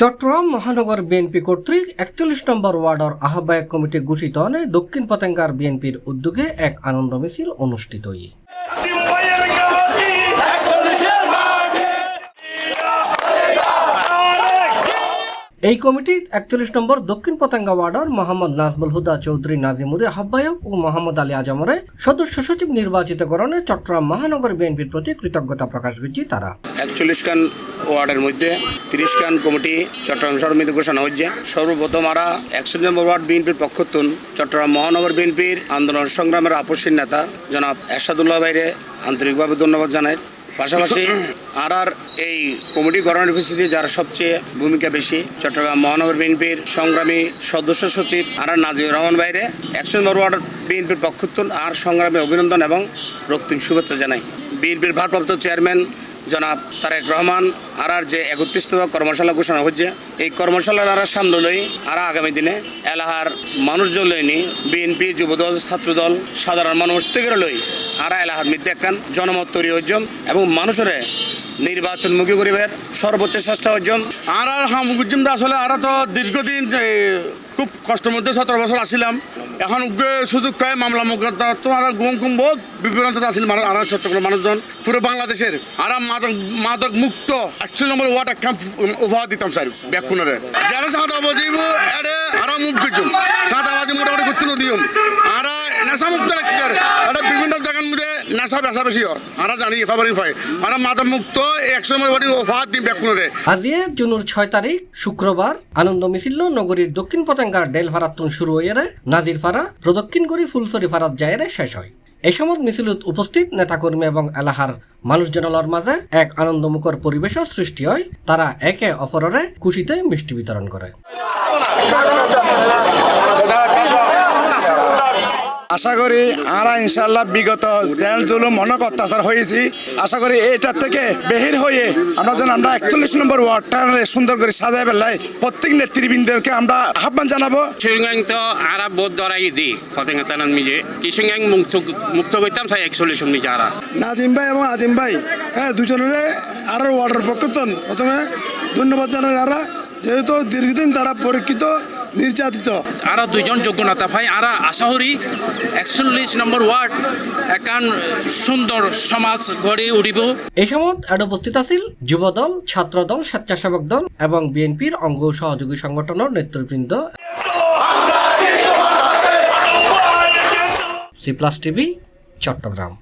চট্টগ্রাম মহানগর বিএনপি কর্তৃক ৪১ নম্বর ওয়ার্ডের আহ্বায়ক কমিটি গঠিত হলে দক্ষিণ পতেঙ্গার বিএনপির উদ্যোগে এক আনন্দ মিছিল অনুষ্ঠিত হয়। এই কমিটি ৪১ নম্বর দক্ষিণ পতেঙ্গা ওয়ার্ডের মোহাম্মদ নাজমুল হুদা চৌধুরী নাজিমুরে আহ্বায়ক ও মোহাম্মদ আলী আজমরে সদস্য সচিব নির্বাচিত করণে চট্টগ্রাম মহানগর বিএনপির প্রতি কৃতজ্ঞতা প্রকাশ করছে। তারা ৪১ খান ওয়ার্ডের মধ্যে ৩০ খান কমিটি চট্টগ্রাম সমিতি ঘোষণা হয়েছে। সর্বপ্রথম আমরা ৪১ নম্বর ওয়ার্ড বিএনপির পক্ষ চট্টগ্রাম মহানগর বিএনপির আন্দোলন সংগ্রামের আপসীর নেতা জনাব এরশাদুল্লাহ ভাইরে আন্তরিকভাবে ধন্যবাদ জানাই। পাশাপাশি আর এই কমিটি গঠনের উপস্থিতি যারা সবচেয়ে ভূমিকা বেশি চট্টগ্রাম মহানগর বিএনপির সংগ্রামী সদস্য সচিব আর নাজিউর রহমান বাইরে ১০০ নম্বর ওয়ার্ড বিএনপির পক্ষ আর সংগ্রামী অভিনন্দন এবং রক্তিম শুভেচ্ছা জানাই। বিএনপির ভারপ্রাপ্ত চেয়ারম্যান জনাব তারেক রহমান আর যে ৩১তম কর্মশালা ঘোষণা হচ্ছে, এই কর্মশালার আর সামনে লই আর আগামী দিনে এলাকার মানুষজন লইনি বিএনপি যুবদল ছাত্রদল সাধারণ মানুষ থেকে লই আর এলাকার মধ্যে একখান জনমত তৈরি হচ্ছেন এবং মানুষের নির্বাচনমুখী করিবার সর্বোচ্চ চেষ্টা হচ্ছেন। আর হামগুজিমটা আসলে আর তো দীর্ঘদিন খুব কষ্টের মধ্যে ১৭ বছর আসছিলাম। এখন সুযোগ পায় মামলা মোকদ্দমা তোমার গুম কুম বহুত বিভ্রান্ত আসছিল আর চট্টগ্রাম মানুষজন পুরো বাংলাদেশের আর মাদক মুক্ত ৪১ নম্বর ওয়ার্ড একখান উপহার দিতাম স্যার ব্যাকুণরে যারা সাদাবাজি আর মুখ করছুম সাদাবাজি মোটামুটি করতে নদীম আর নেশা মুক্ত রাখতে এটা বিভিন্ন জায়গার মধ্যে নেশা বেশা বেশি হয় আর জানি খবরই পাই আর মাদক মুক্ত ১০০ নম্বর ওয়ার্ড উপহার দিম ব্যাকুণরে। আজি জুনের ৬ তারিখ শুক্রবার আনন্দ মিছিল নগরীর দক্ষিণ পতেঙ্গার ডেলভারাতুন শুরু হয়ে নাজিরপাড়া প্রদক্ষিণ করে ফুলসরি ফারাত জায়রে শেষ হয়। এই সময় মিছিলত উপস্থিত নেতাকর্মী এবং এলাকার মানুষজনের মাঝে এক আনন্দমুখর পরিবেশের সৃষ্টি হয়। তারা একে অপরের খুশিতে মিষ্টি বিতরণ করে। আশা করি আমরা ইনশাল্লাহ বিগত জেল জুলুম অনেক অত্যাচার হয়েছি, আশা করি এটার থেকে বেহির হয়ে আমরা যেন আমরা ৪১ নম্বর ওয়ার্ডটা সুন্দর করে সাজাই বেলায় প্রত্যেক নেতৃবৃন্দকে আমরা আহ্বান জানাবো। কিশোরগঞ্জ তো আর বোধ ধরাই দি ফতেঙ্গা তানান মিজে কিশোরগঞ্জ মুক্ত করতাম সাই ৪১ মিজে আর নাজিম ভাই এবং আজিম ভাই দুজনের আর ওয়ার্ডের পক্ষ প্রথমে ধন্যবাদ জানাই। আর যেহেতু দীর্ঘদিন তারা পরীক্ষিত নির্যাতিত আর দুইজন যোগ্য নেতা ভাই আর আশা করি ৪১ নম্বর ওয়ার্ড একান সুন্দর সমাজ গড়ে উঠিব। এই সময় উপস্থিত আছিল যুবদল ছাত্রদল স্বেচ্ছাসেবক দল এবং বিএনপির অঙ্গ সহযোগী সংগঠনের নেতৃবৃন্দ। C+ TV Chittagong.